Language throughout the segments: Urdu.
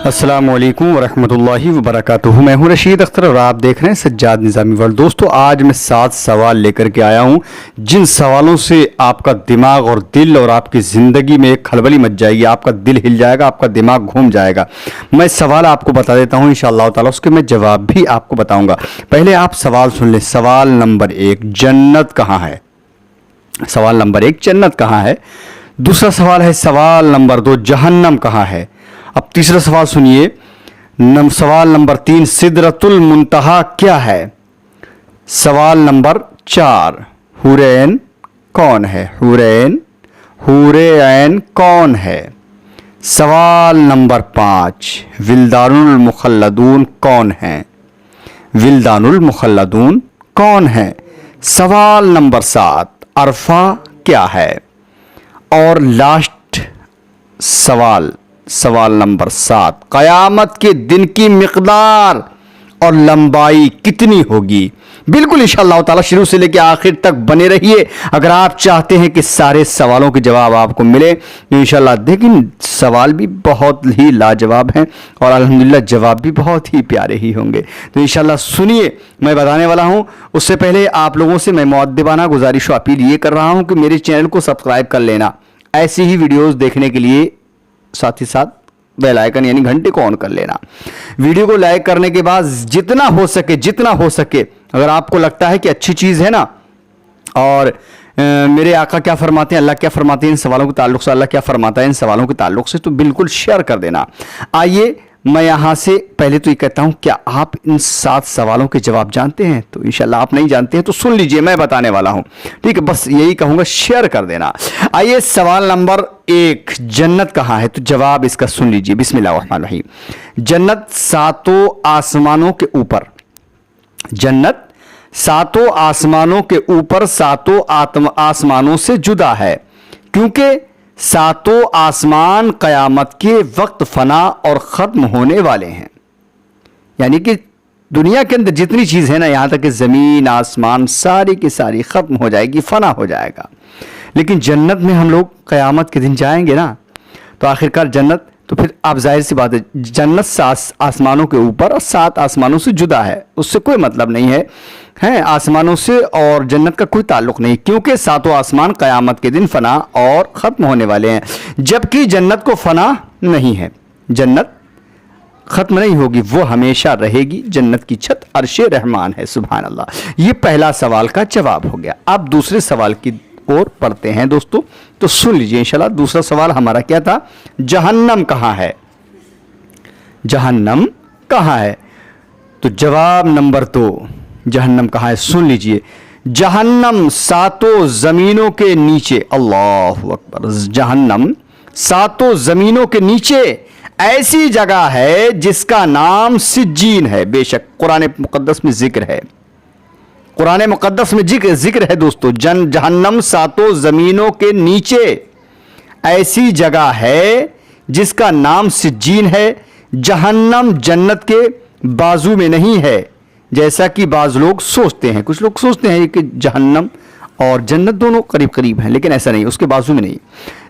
السلام علیکم ورحمۃ اللہ وبرکاتہ. میں ہوں رشید اختر اور آپ دیکھ رہے ہیں سجاد نظامی ورلڈ. دوستو آج میں 7 سوال لے کر کے آیا ہوں جن سوالوں سے آپ کا دماغ اور دل اور آپ کی زندگی میں ایک کھلبلی مچ جائے گی. آپ کا دل ہل جائے گا, آپ کا دماغ گھوم جائے گا. میں سوال آپ کو بتا دیتا ہوں انشاءاللہ تعالی, اس کے میں جواب بھی آپ کو بتاؤں گا. پہلے آپ سوال سن لیں. سوال نمبر 1, جنت کہاں ہے؟ سوال نمبر 1, جنت کہاں ہے؟ دوسرا سوال ہے سوال نمبر 2, جہنم کہاں ہے؟ اب تیسرا سوال سنیے. سوال نمبر 3, سدرۃ المنتہا کیا ہے؟ سوال نمبر 4, حور عین کون ہے؟ حور عین کون ہے؟ سوال نمبر 5, ولدان المخلدون کون ہیں؟ ولدان المخلدون کون ہیں؟ سوال نمبر 7, عرفہ کیا ہے؟ اور لاسٹ سوال نمبر 7, قیامت کے دن کی مقدار اور لمبائی کتنی ہوگی؟ بالکل انشاءاللہ تعالی شروع سے لے کے آخر تک بنے رہیے اگر آپ چاہتے ہیں کہ سارے سوالوں کے جواب آپ کو ملے تو انشاءاللہ. لیکن سوال بھی بہت ہی لاجواب ہیں اور الحمدللہ جواب بھی بہت ہی پیارے ہی ہوں گے. تو انشاءاللہ سنیے, میں بتانے والا ہوں. اس سے پہلے آپ لوگوں سے میں مؤدبانہ گزارش و اپیل یہ کر رہا ہوں کہ میرے چینل کو سبسکرائب کر لینا. ایسی ہی ویڈیوز دیکھنے کے لیے ساتھ ہی ساتھ بیل آئیکن یعنی گھنٹے کو آن کر لینا. ویڈیو کو لائک کرنے کے بعد جتنا ہو سکے اگر آپ کو لگتا ہے کہ اچھی چیز ہے نا, اور میرے آقا کیا فرماتے ہیں, اللہ کیا فرماتے ہیں ان سوالوں کے تعلق سے, اللہ کیا فرماتا ہے ان سوالوں کے تعلق سے, تو بالکل شیئر کر دینا. آئیے میں یہاں سے پہلے تو یہ کہتا ہوں, کیا آپ ان 7 سوالوں کے جواب جانتے ہیں؟ تو انشاءاللہ آپ نہیں جانتے ہیں تو سن لیجئے, میں بتانے والا ہوں. ٹھیک ہے, بس یہی کہوں گا, شیئر کر دینا. آئیے سوال نمبر 1, جنت کہاں ہے؟ تو جواب اس کا سن لیجئے. بسم اللہ الرحمن الرحیم. جنت 7 آسمانوں کے اوپر, جنت 7 آسمانوں کے اوپر 7 آسمانوں سے جدا ہے, کیونکہ 7 آسمان قیامت کے وقت فنا اور ختم ہونے والے ہیں. یعنی کہ دنیا کے اندر جتنی چیز ہے نا, یہاں تک کہ زمین آسمان ساری کی ساری ختم ہو جائے گی, فنا ہو جائے گا. لیکن جنت میں ہم لوگ قیامت کے دن جائیں گے نا, تو آخرکار جنت, تو پھر آپ ظاہر سی بات ہے جنت 7 آسمانوں کے اوپر اور 7 آسمانوں سے جدا ہے, اس سے کوئی مطلب نہیں ہے. آسمانوں سے اور جنت کا کوئی تعلق نہیں, کیونکہ 7 آسمان قیامت کے دن فنا اور ختم ہونے والے ہیں, جبکہ جنت کو فنا نہیں ہے, جنت ختم نہیں ہوگی, وہ ہمیشہ رہے گی. جنت کی چھت عرش رحمان ہے. سبحان اللہ. یہ پہلا سوال کا جواب ہو گیا. اب دوسرے سوال کی اور پڑھتے ہیں دوستو, تو سن لیجئے انشاءاللہ. دوسرا سوال ہمارا کیا تھا؟ جہنم کہاں ہے؟ جہنم کہاں ہے؟ تو جواب نمبر 2, جہنم کہاں ہے سن لیجئے. جہنم 7 زمینوں کے نیچے, اللہ اکبر, جہنم 7 زمینوں کے نیچے ایسی جگہ ہے جس کا نام سجین ہے. بے شک قرآن مقدس میں ذکر ہے, قرآن مقدس میں ذکر ہے دوستو. جہنم 7 زمینوں کے نیچے ایسی جگہ ہے جس کا نام سجین ہے. جہنم جنت کے بازو میں نہیں ہے جیسا کہ بعض لوگ سوچتے ہیں. کچھ لوگ سوچتے ہیں کہ جہنم اور جنت دونوں قریب قریب ہیں, لیکن ایسا نہیں, اس کے بازو میں نہیں.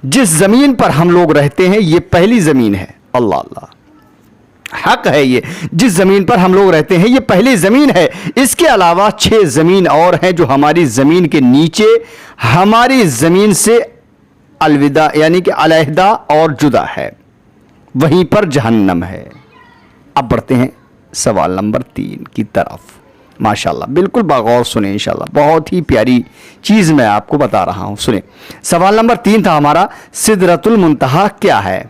جس زمین پر ہم لوگ رہتے ہیں یہ پہلی زمین ہے. اللہ اللہ, حق ہے یہ. جس زمین پر ہم لوگ رہتے ہیں یہ پہلی زمین ہے. اس کے علاوہ 6 زمین اور ہیں جو ہماری زمین کے نیچے ہماری زمین سے الوداع یعنی کہ علیحدہ اور جدا ہے, وہیں پر جہنم ہے. اب بڑھتے ہیں سوال نمبر 3 کی طرف. ماشاءاللہ بالکل بغور سنیں انشاءاللہ, بہت ہی پیاری چیز میں آپ کو بتا رہا ہوں. سنیں, سوال نمبر 3 تھا ہمارا, سدرۃ المنتہا کیا ہے؟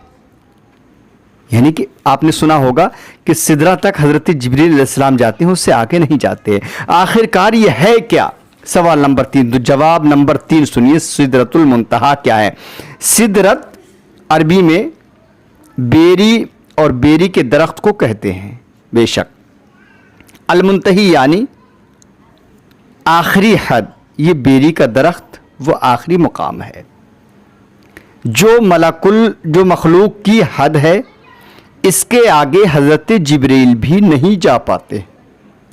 یعنی کہ آپ نے سنا ہوگا کہ سدرہ تک حضرت جبریل علیہ السلام جاتے ہیں, اس سے آگے نہیں جاتے. آخرکار یہ ہے کیا؟ سوال نمبر 3. تو جواب نمبر 3 سنیے, سدرۃ المنتہا کیا ہے؟ سدرت عربی میں بیری اور بیری کے درخت کو کہتے ہیں. بے شک المنتہی یعنی آخری حد, یہ بیری کا درخت وہ آخری مقام ہے. جو مخلوق کی حد ہے, اس کے آگے حضرت جبریل بھی نہیں جا پاتے.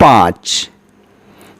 5।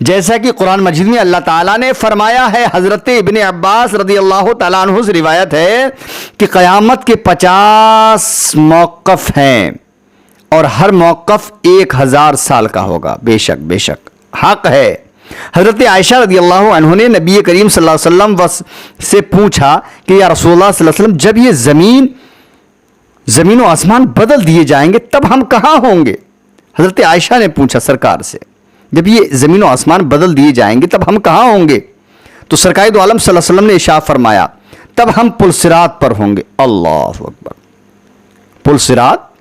جیسا کہ قرآن مجید میں اللہ تعالیٰ نے فرمایا ہے، حضرت ابن عباس رضی اللہ تعالیٰ عنہ سے روایت ہے کہ قیامت کے 50 موقف ہیں اور ہر موقف 1000 سال کا ہوگا۔ بے شک حق ہے۔ حضرت عائشہ رضی اللہ عنہ نے نبی کریم صلی اللہ علیہ وسلم سے پوچھا کہ یا رسول اللہ صلی اللہ علیہ وسلم، جب یہ زمین و آسمان بدل دیے جائیں گے تب ہم کہاں ہوں گے؟ حضرت عائشہ نے پوچھا سرکار سے، جب یہ زمین و آسمان بدل دیے جائیں گے تب ہم کہاں ہوں گے؟ تو سرکار دو عالم صلی اللہ علیہ وسلم نے ارشاد فرمایا، تب ہم پل صراط پر ہوں گے۔ اللہ اکبر، پل صراط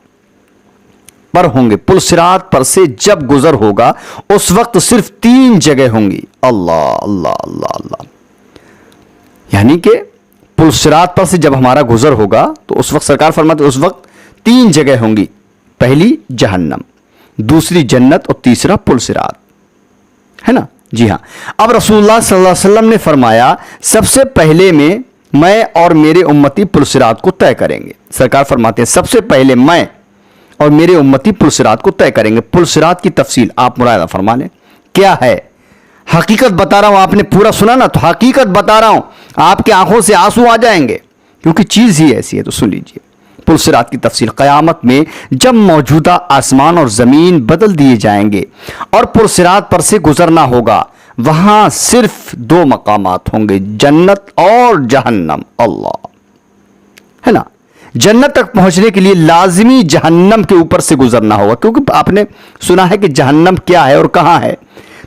پر ہوں گے۔ پل صراط پر سے جب گزر ہوگا اس وقت صرف 3 جگہ ہوں گی۔ اللہ اللہ اللہ اللہ، یعنی کہ پل صراط پر سے جب ہمارا گزر ہوگا تو اس وقت سرکار فرماتے اس وقت 3 جگہ ہوں گی، پہلی جہنم، دوسری جنت اور تیسرا پل صراط، ہے نا؟ جی ہاں۔ اب رسول اللہ صلی اللہ علیہ وسلم نے فرمایا، سب سے پہلے میں اور میرے امتی پل صراط کو طے کریں گے۔ سرکار فرماتے ہیں سب سے پہلے میں اور میرے امتی پل صراط کو طے کریں گے۔ پل صراط کی تفصیل آپ مراعدہ فرما لیں کیا ہے۔ حقیقت بتا رہا ہوں، آپ نے پورا سنا نا، تو حقیقت بتا رہا ہوں، آپ کی آنکھوں سے آنسو آ جائیں گے کیونکہ چیز ہی ایسی ہے۔ تو سن لیجئے پل صراط کی تفصیل۔ قیامت میں جب موجودہ آسمان اور زمین بدل دیے جائیں گے اور پل صراط پر سے گزرنا ہوگا، وہاں صرف 2 مقامات ہوں گے، جنت اور جہنم۔ اللہ، ہے نا؟ جنت تک پہنچنے کے لیے لازمی جہنم کے اوپر سے گزرنا ہوگا، کیونکہ آپ نے سنا ہے کہ جہنم کیا ہے اور کہاں ہے۔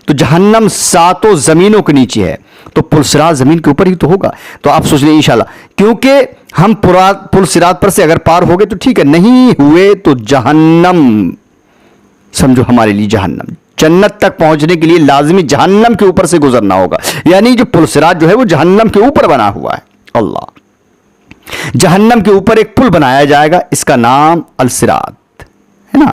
تو جہنم 7 زمینوں کے نیچے ہے، تو پل صراط زمین کے اوپر ہی تو ہوگا۔ تو آپ سوچ لیں انشاءاللہ، کیونکہ ہم پل صراط پر سے اگر پار ہو گئے تو ٹھیک ہے، نہیں ہوئے تو جہنم سمجھو ہمارے لیے جہنم۔ جنت تک پہنچنے کے لیے لازمی جہنم کے اوپر سے گزرنا ہوگا، یعنی جو پل صراط جو ہے وہ جہنم کے اوپر بنا ہوا ہے۔ اللہ، جہنم کے اوپر ایک پل بنایا جائے گا، اس کا نام الصراط ہے نا۔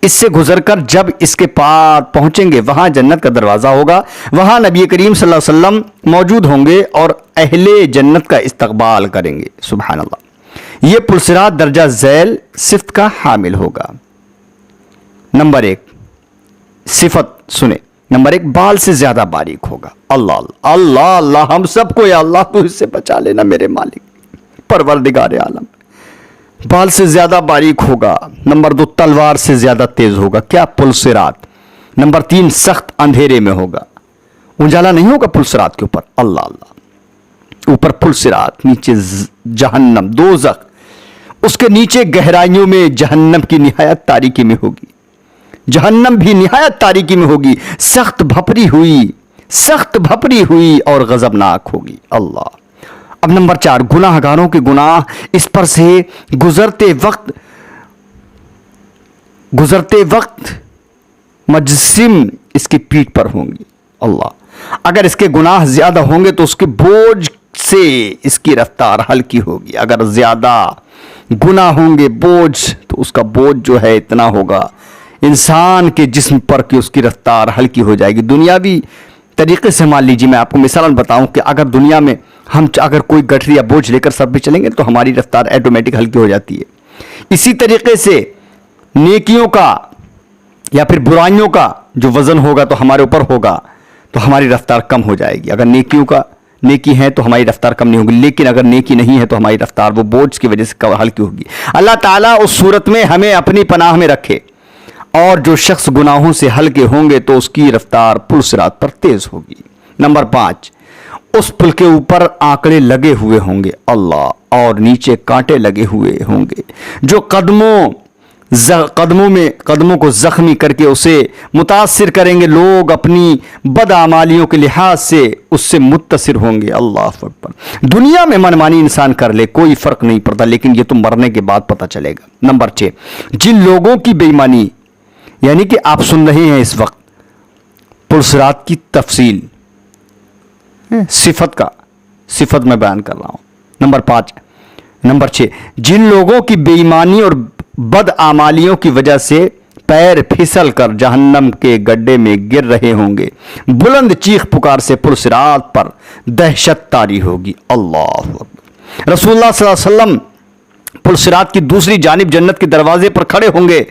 اس سے گزر کر جب اس کے پار پہنچیں گے وہاں جنت کا دروازہ ہوگا، وہاں نبی کریم صلی اللہ علیہ وسلم موجود ہوں گے اور اہل جنت کا استقبال کریں گے۔ سبحان اللہ، یہ پل صراط درجہ ذیل صفت کا حامل ہوگا۔ نمبر 1 صفت سنیں، نمبر 1 بال سے زیادہ باریک ہوگا۔ اللہ اللہ اللہ، ہم سب کو یا اللہ تو اس سے بچا لینا میرے مالک پروردگار عالم۔ بال سے زیادہ باریک ہوگا۔ نمبر 2 تلوار سے زیادہ تیز ہوگا۔ کیا؟ پل صراط۔ نمبر 3 سخت اندھیرے میں ہوگا، اجالا نہیں ہوگا پل صراط کے اوپر۔ اللہ اللہ، اوپر پل صراط، نیچے جہنم دوزخ، اس کے نیچے گہرائیوں میں جہنم کی نہایت تاریکی میں ہوگی، جہنم بھی نہایت تاریکی میں ہوگی، سخت بھپری ہوئی اور غضبناک ہوگی۔ اللہ۔ اب نمبر 4 گناہ گاروں کے گناہ اس پر سے گزرتے وقت مجسم اس کی پیٹھ پر ہوں گی۔ اللہ، اگر اس کے گناہ زیادہ ہوں گے تو اس کے بوجھ سے اس کی رفتار ہلکی ہوگی، اگر زیادہ گناہ ہوں گے بوجھ تو اس کا بوجھ جو ہے اتنا ہوگا انسان کے جسم پر کہ اس کی رفتار ہلکی ہو جائے گی۔ دنیاوی طریقے سے مان لیجیے، میں آپ کو مثال بتاؤں کہ اگر دنیا میں ہم اگر کوئی گٹھری یا بوجھ لے کر سب پہ چلیں گے تو ہماری رفتار آٹومیٹک ہلکی ہو جاتی ہے۔ اسی طریقے سے نیکیوں کا یا پھر برائیوں کا جو وزن ہوگا تو ہمارے اوپر ہوگا تو ہماری رفتار کم ہو جائے گی۔ اگر نیکی ہے تو ہماری رفتار کم نہیں ہوگی، لیکن اگر نیکی نہیں ہے تو ہماری رفتار وہ بوجھ کی وجہ سے ہلکی ہوگی۔ اللہ تعالیٰ اس صورت میں ہمیں اپنی پناہ میں رکھے۔ اور جو شخص گناہوں سے ہلکے ہوں گے تو اس کی رفتار پل صراط پر تیز ہوگی۔ نمبر 5 اس پل کے اوپر آنکڑے لگے ہوئے ہوں گے، اللہ، اور نیچے کانٹے لگے ہوئے ہوں گے جو قدموں کو زخمی کر کے اسے متاثر کریں گے۔ لوگ اپنی بدعمالیوں کے لحاظ سے اس سے متاثر ہوں گے۔ اللہ اکبر۔ دنیا میں منمانی انسان کر لے کوئی فرق نہیں پڑتا، لیکن یہ تو مرنے کے بعد پتہ چلے گا۔ نمبر 6 جن لوگوں کی بے ایمانی، یعنی کہ آپ سن رہے ہیں اس وقت پل صراط کی تفصیل، صفت میں بیان کر رہا ہوں۔ نمبر 6 جن لوگوں کی بے ایمانی اور بدعمالیوں کی وجہ سے پیر پھسل کر جہنم کے گڈھے میں گر رہے ہوں گے، بلند چیخ پکار سے پل صراط پر دہشت طاری ہوگی۔ اللہ اکبر۔ رسول اللہ صلی اللہ علیہ وسلم پل صراط کی دوسری جانب جنت کے دروازے پر کھڑے ہوں گے۔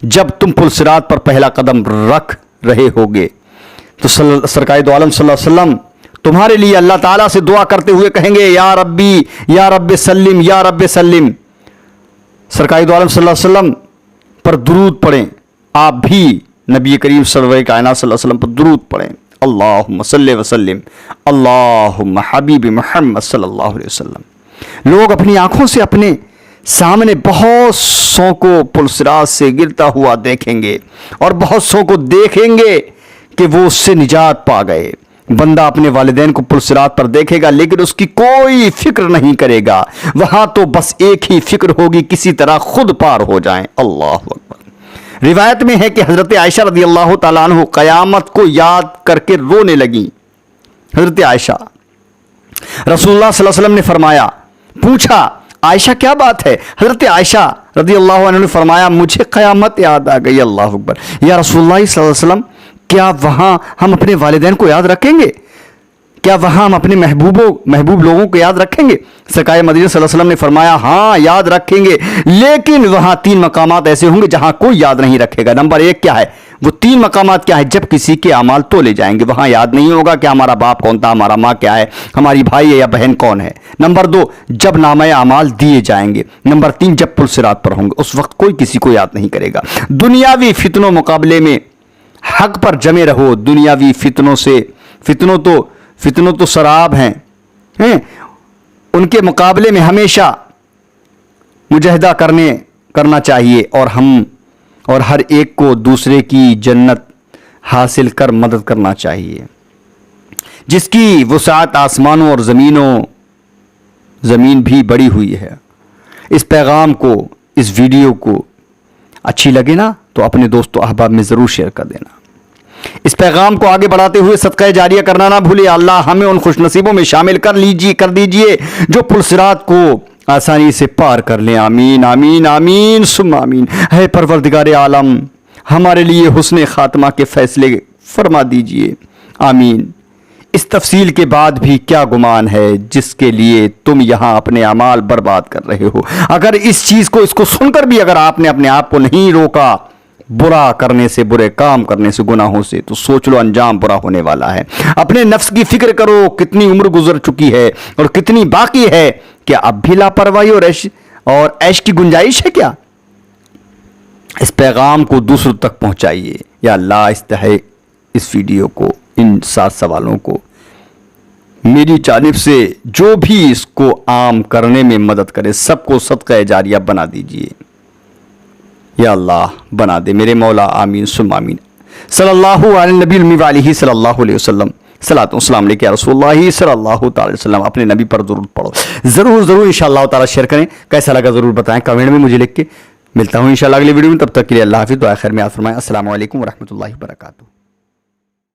جب تم پل صراط پر پہلا قدم رکھ رہے ہوگے تو سرکار دو عالم صلی اللہ علیہ وسلم تمہارے لیے اللہ تعالیٰ سے دعا کرتے ہوئے کہیں گے یا ربی یا رب سلم یا رب سلم. سرکار دو عالم صلی اللہ علیہ وسلم پر درود پڑھیں. آپ بھی نبی کریم سرور کائنات صلی اللہ علیہ وسلم پر درود پڑھیں. اللہم صلی وسلم اللہم حبیب محمد صلی اللہ علیہ وسلم. لوگ اپنی آنکھوں سے اپنے سامنے بہت سو کو پلسرات سے گرتا ہوا دیکھیں گے اور بہت سو کو دیکھیں گے کہ وہ اس سے نجات پا گئے. بندہ اپنے والدین کو پلسرات پر دیکھے گا لیکن اس کی کوئی فکر نہیں کرے گا. وہاں تو بس ایک ہی فکر ہوگی کسی طرح خود پار ہو جائیں. اللہ اکبر. روایت میں ہے کہ حضرت عائشہ رضی اللہ تعالیٰ عنہ قیامت کو یاد کر کے رونے لگیں. حضرت عائشہ, رسول اللہ صلی اللہ علیہ وسلم نے فرمایا, پوچھا عائشہ کیا بات ہے؟ حضرت عائشہ رضی اللہ عنہ نے فرمایا مجھے قیامت یاد آ گئی. اللہ اکبر. یا رسول اللہ صلی اللہ علیہ وسلم کیا وہاں ہم اپنے والدین کو یاد رکھیں گے؟ کیا وہاں ہم اپنے محبوب لوگوں کو یاد رکھیں گے؟ سرکار مدینہ صلی اللہ علیہ وسلم نے فرمایا ہاں یاد رکھیں گے, لیکن وہاں 3 مقامات ایسے ہوں گے جہاں کوئی یاد نہیں رکھے گا. نمبر 1 کیا ہے؟ وہ 3 مقامات کیا ہے؟ جب کسی کے اعمال تولے جائیں گے وہاں یاد نہیں ہوگا کہ ہمارا باپ کون تھا, ہمارا ماں کیا ہے, ہماری بھائی ہے یا بہن کون ہے. نمبر 2 جب نامہ اعمال دیے جائیں گے. نمبر 3 جب پلسرات پر ہوں گے, اس وقت کوئی کسی کو یاد نہیں کرے گا. دنیاوی فتنوں مقابلے میں حق پر جمے رہو. دنیاوی فتنوں تو سراب ہیں, ان کے مقابلے میں ہمیشہ مجاہدہ کرنا چاہیے اور ہر ایک کو دوسرے کی جنت حاصل کر مدد کرنا چاہیے. جس کی وسعت آسمانوں اور زمین بھی بڑی ہوئی ہے. اس پیغام کو, اس ویڈیو کو اچھی لگے نا تو اپنے دوست و احباب میں ضرور شیئر کر دینا. اس پیغام کو آگے بڑھاتے ہوئے صدقہ جاریہ کرنا نہ بھولے. اللہ ہمیں ان خوش نصیبوں میں شامل کر دیجئے جو پلسرات کو آسانی سے پار کر لیں. آمین آمین آمین ثم آمین. ہے پروردگار عالم ہمارے لیے حسن خاتمہ کے فیصلے فرما دیجئے. آمین. اس تفصیل کے بعد بھی کیا گمان ہے جس کے لیے تم یہاں اپنے اعمال برباد کر رہے ہو. اگر اس کو سن کر بھی اگر آپ نے اپنے آپ کو نہیں روکا برا کرنے سے, برے کام کرنے سے, گناہوں سے, تو سوچ لو انجام برا ہونے والا ہے. اپنے نفس کی فکر کرو, کتنی عمر گزر چکی ہے اور کتنی باقی ہے. کیا اب بھی لاپرواہی اور عیش کی گنجائش ہے کیا؟ اس پیغام کو دوسروں تک پہنچائیے. یا اللہ اس ویڈیو کو, ان 7 سوالوں کو میری جانب سے جو بھی اس کو عام کرنے میں مدد کرے سب کو صدقہ جاریہ بنا دیجئے. یا اللہ بنا دے میرے مولا. آمین ثم آمین. صلی اللہ علیہ نبی المی علیہ صلی اللہ علیہ وسلم. صلاۃ و سلام علیکہ یا رسول اللہ صلی اللہ تعالی وسلم. اپنے نبی پر ضرور پڑھو. ضرور انشاءاللہ تعالی شیئر کریں. کیسا لگا ضرور بتائیں کمنٹ میں مجھے لکھ کے. ملتا ہوں انشاءاللہ اگلی ویڈیو میں. تب تک کے لیے اللہ حافظ. دعا خیر میں یاد فرمائیں. السلام علیکم ورحمۃ اللہ وبرکاتہ.